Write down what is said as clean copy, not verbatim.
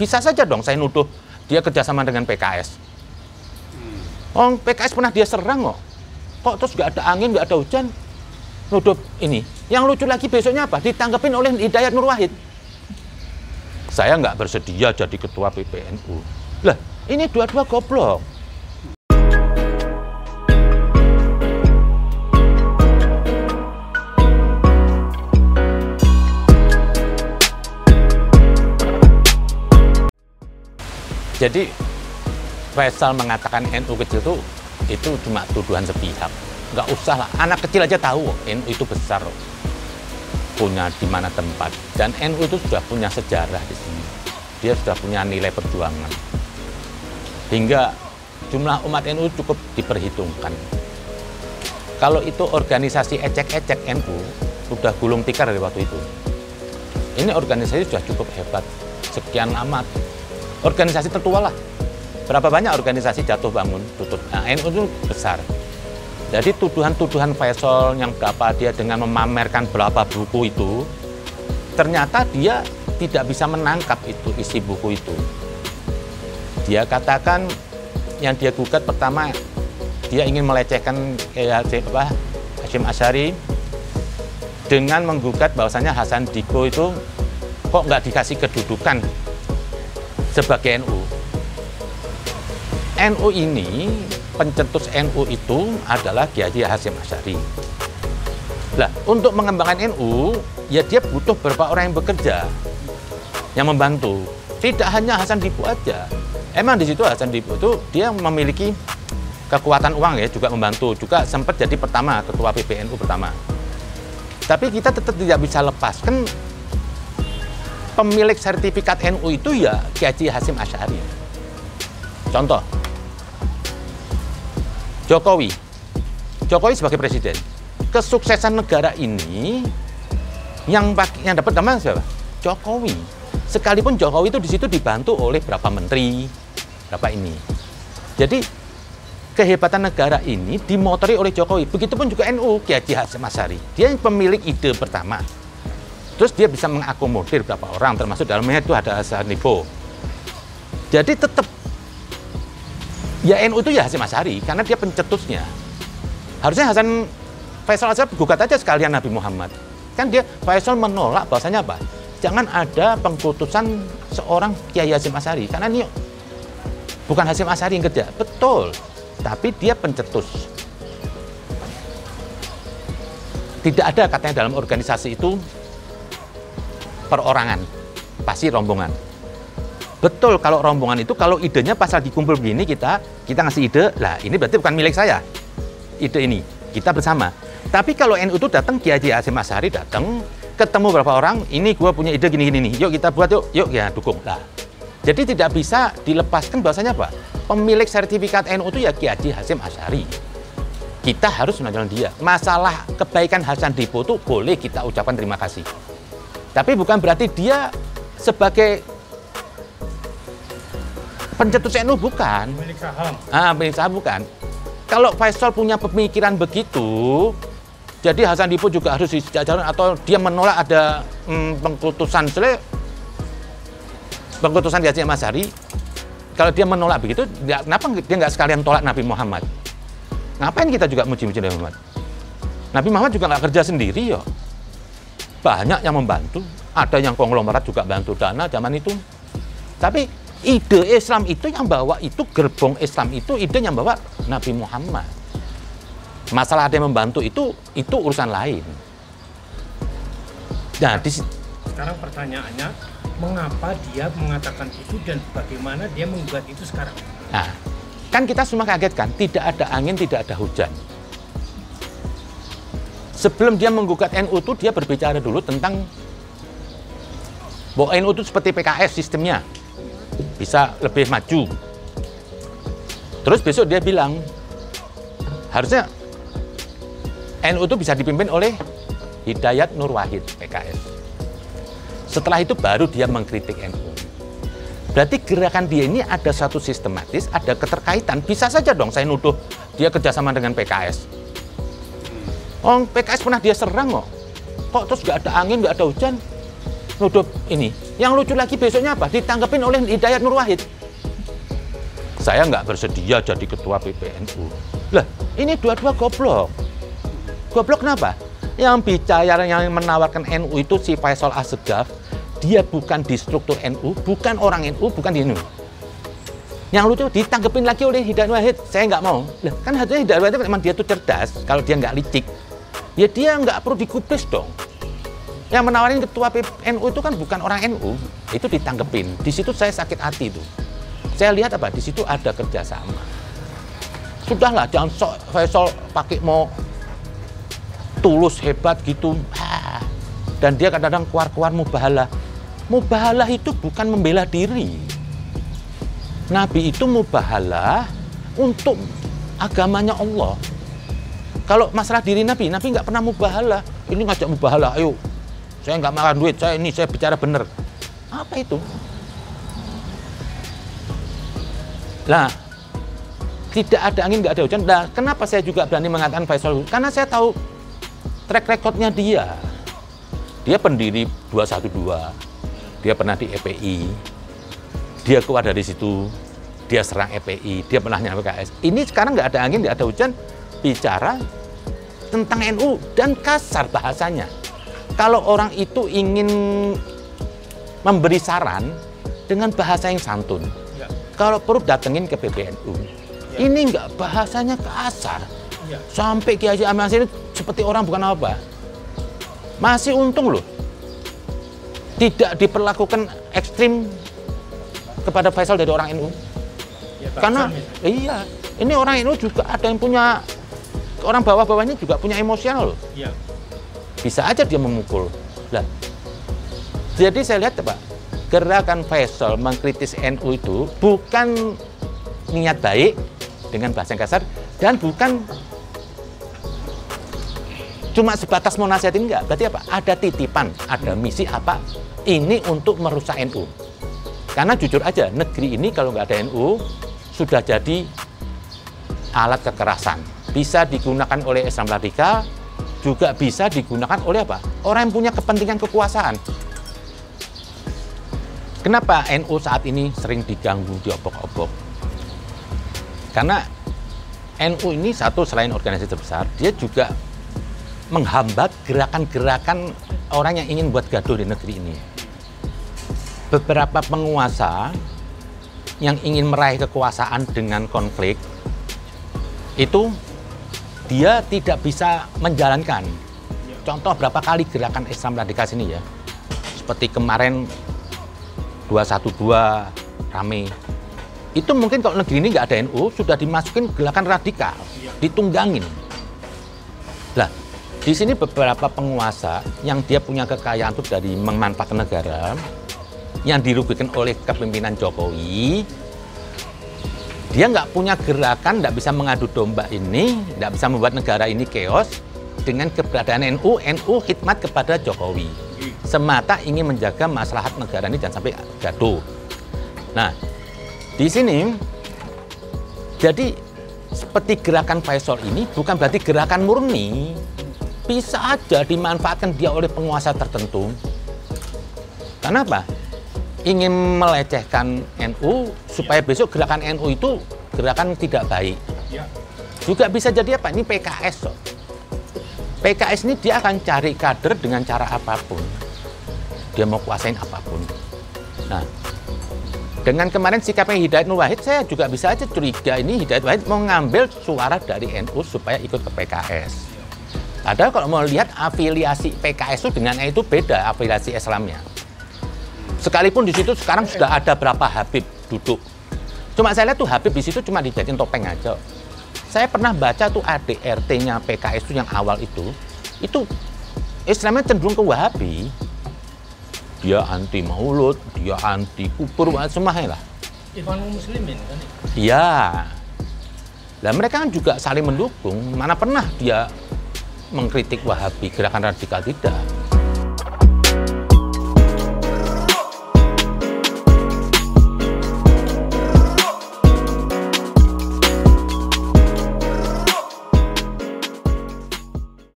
Bisa saja dong saya nuduh dia kerjasama dengan PKS. Oh, PKS pernah dia serang kok. Kok terus nggak ada angin, nggak ada hujan? Nuduh ini. Yang lucu lagi besoknya apa? Ditanggepin oleh Hidayat Nur Wahid. Saya nggak bersedia jadi ketua PBNU. Lah, ini dua-dua goblok. Jadi Faisal mengatakan NU kecil itu cuma tuduhan sepihak. Nggak usah lah, anak kecil aja tahu NU itu besar, punya di mana tempat. Dan NU itu sudah punya sejarah di sini. Dia sudah punya nilai perjuangan. Hingga jumlah umat NU cukup diperhitungkan. Kalau itu organisasi ecek-ecek NU, sudah gulung tikar dari waktu itu. Ini organisasi sudah cukup hebat, sekian amat. Organisasi tertua lah. Berapa banyak organisasi jatuh bangun, tutup. Nah, NU itu besar. Jadi tuduhan-tuduhan Faisal yang berapa dia dengan memamerkan berapa buku itu, ternyata dia tidak bisa menangkap itu isi buku itu. Dia katakan yang dia gugat pertama, dia ingin melecehkan Hasyim Asy'ari dengan menggugat bahwasanya Hasan Diko itu kok nggak dikasih kedudukan sebagai NU. NU ini, pencetus NU itu adalah Kiai Hasyim Asy'ari. Nah, untuk mengembangkan NU, ya dia butuh beberapa orang yang bekerja, yang membantu. Tidak hanya Hasan Dipo aja. Emang di situ Hasan Dipo itu dia memiliki kekuatan uang ya, juga membantu. Juga sempat jadi pertama, ketua PBNU pertama. Tapi kita tetap tidak bisa lepaskan pemilik sertifikat NU itu ya Kiai Hasyim Asy'ari. Contoh, Jokowi sebagai presiden, kesuksesan negara ini yang dapat nama siapa? Jokowi. Sekalipun Jokowi itu di situ dibantu oleh berapa menteri, berapa ini. Jadi kehebatan negara ini dimotori oleh Jokowi. Begitupun juga NU, Kiai Hasyim Asy'ari. Dia yang pemilik ide pertama. Terus dia bisa mengakomodir berapa orang, termasuk dalamnya itu ada Hasan Dipo. Jadi tetap ya NU itu ya Hasyim Asy'ari karena dia pencetusnya. Harusnya Faisal aja gugat aja sekalian Nabi Muhammad. Kan dia Faisal menolak bahwasanya apa? Jangan ada pengkultusan seorang Kiai Hasyim Asy'ari karena ini bukan Hasyim Asy'ari yang kerja. Betul. Tapi dia pencetus. Tidak ada katanya dalam organisasi itu perorangan, pasti rombongan. Betul, kalau rombongan itu, kalau idenya pas lagi kumpul begini, kita ngasih ide, lah ini berarti bukan milik saya, ide ini, kita bersama. Tapi kalau NU itu datang, Kiai Hasyim Asy'ari datang, ketemu berapa orang, ini gua punya ide gini-gini nih, yuk kita buat, yuk ya dukung. Lah, jadi tidak bisa dilepaskan bahwasanya apa? Pemilik sertifikat NU itu ya Kiai Hasyim Asy'ari. Kita harus menjalankan dia. Masalah kebaikan Hasan Dipo itu boleh kita ucapkan terima kasih. Tapi bukan berarti dia sebagai pencetus NU, bukan. Pemilik saham. Pemilik saham bukan. Kalau Faisal punya pemikiran begitu, jadi Hasan Dipo juga harus dijajaran atau dia menolak ada pengkultusan Hasyim Asy'ari. Kalau dia menolak begitu, kenapa dia nggak sekalian tolak Nabi Muhammad? Ngapain kita juga muji-muji Nabi Muhammad? Nabi Muhammad juga nggak kerja sendiri ya. Banyak yang membantu, ada yang konglomerat juga bantu dana zaman itu. Tapi ide Islam itu yang bawa itu, gerbong Islam itu ide yang bawa Nabi Muhammad. Masalah ada yang membantu itu urusan lain. Nah, sekarang pertanyaannya, mengapa dia mengatakan itu dan bagaimana dia membuat itu sekarang? Nah, kan kita semua kaget kan, tidak ada angin, tidak ada hujan. Sebelum dia menggugat NU itu, dia berbicara dulu tentang bahwa NU itu seperti PKS sistemnya, bisa lebih maju. Terus besok dia bilang, harusnya NU itu bisa dipimpin oleh Hidayat Nur Wahid, PKS. Setelah itu baru dia mengkritik NU. Berarti gerakan dia ini ada satu sistematis, ada keterkaitan. Bisa saja dong saya nuduh dia kerjasama dengan PKS. Oh, PKS pernah dia serang kok. Kok terus nggak ada angin, nggak ada hujan? Nuduh ini. Yang lucu lagi besoknya apa? Ditanggepin oleh Hidayat Nur Wahid. Saya nggak bersedia jadi ketua PBNU. Lah, ini dua-dua goblok. Goblok kenapa? Yang bicara, yang menawarkan NU itu si Faisal Assegaf. Dia bukan di struktur NU, bukan orang NU, bukan di NU. Yang lucu ditanggepin lagi oleh Hidayat Nur Wahid. Saya nggak mau. Lah, kan harusnya Hidayat Nur Wahid memang dia tuh cerdas. Kalau dia nggak licik, ya dia nggak perlu digubris dong. Yang menawarin ketua NU itu kan bukan orang NU, itu ditanggepin. Di situ saya sakit hati tuh. Saya lihat apa? Di situ ada kerjasama. Sudahlah, jangan sok Faisal pakai mau tulus hebat gitu. Dan dia kadang-kadang keluar-keluar mubahalah. Mubahalah itu bukan membela diri. Nabi itu mubahalah untuk agamanya Allah. Kalau masalah diri Nabi nggak pernah mubahalah. Ini ngajak mubahalah, ayo. Saya nggak makan duit, saya bicara benar. Apa itu? Nah, tidak ada angin, nggak ada hujan. Nah, kenapa saya juga berani mengatakan Faisal? Karena saya tahu track recordnya dia. Dia pendiri 212, dia pernah di EPI, dia keluar dari situ, dia serang EPI, dia pernah nyampe PKS. Ini sekarang nggak ada angin, nggak ada hujan, bicara tentang NU dan kasar bahasanya. Kalau orang itu ingin memberi saran dengan bahasa yang santun, ya. Kalau perlu datengin ke PBNU. Ya. Ini nggak bahasanya kasar. Ya. Sampai Kiai Haji Ahmad ini seperti orang bukan apa. Masih untung loh. Tidak diperlakukan ekstrim kepada Faisal dari orang NU. Ya, karena iya, ini orang NU juga ada yang punya, orang bawah-bawahnya juga punya emosional loh. Ya. Bisa aja dia memukul. Lah. Jadi saya lihat Pak, gerakan Faisal mengkritis NU itu bukan niat baik dengan bahasa yang kasar dan bukan cuma sebatas mau nasihatin, enggak. Berarti apa? Ada titipan, ada misi apa? Ini untuk merusak NU. Karena jujur aja, negeri ini kalau nggak ada NU sudah jadi alat kekerasan. Bisa digunakan oleh Islam radikal, juga bisa digunakan oleh apa? Orang yang punya kepentingan kekuasaan. Kenapa NU saat ini sering diganggu, diobok-obok? Karena NU ini satu, selain organisasi terbesar, dia juga menghambat gerakan-gerakan orang yang ingin buat gaduh di negeri ini. Beberapa penguasa yang ingin meraih kekuasaan dengan konflik, itu dia tidak bisa menjalankan. Contoh berapa kali gerakan Islam radikal sini ya. Seperti kemarin 212 rame. Itu mungkin kalau negeri ini nggak ada NU, sudah dimasukin gerakan radikal, ditunggangin. Lah, di sini beberapa penguasa yang dia punya kekayaan itu dari memanfaatkan negara, yang dirugikan oleh kepemimpinan Jokowi, dia nggak punya gerakan, nggak bisa mengadu domba ini, nggak bisa membuat negara ini chaos dengan keberadaan NU. NU khidmat kepada Jokowi, semata ingin menjaga maslahat negara ini jangan sampai gaduh. Nah, di sini jadi seperti gerakan Faisal ini bukan berarti gerakan murni, bisa aja dimanfaatkan dia oleh penguasa tertentu. Kenapa? Ingin melecehkan NU supaya besok gerakan NU itu gerakan tidak baik. Ya. Juga bisa jadi apa? Ini PKS. So. PKS ini dia akan cari kader dengan cara apapun. Dia mau kuasain apapun. Nah, dengan kemarin sikapnya Hidayat Nur Wahid, saya juga bisa aja curiga ini Hidayat Wahid mau ngambil suara dari NU supaya ikut ke PKS. Padahal kalau mau lihat afiliasi PKS itu dengan itu beda afiliasi Islamnya. Sekalipun di situ sekarang sudah ada berapa Habib duduk. Cuma saya lihat tuh Habib di situ cuma dijadiin topeng aja. Saya pernah baca tuh ADRT-nya PKS itu yang awal itu Islamnya cenderung ke Wahabi. Dia anti maulud, dia anti kubur, semuanya lah. Ikhwanul Muslimin kan? Iya. Nah mereka kan juga saling mendukung. Mana pernah dia mengkritik Wahabi, gerakan radikal, tidak.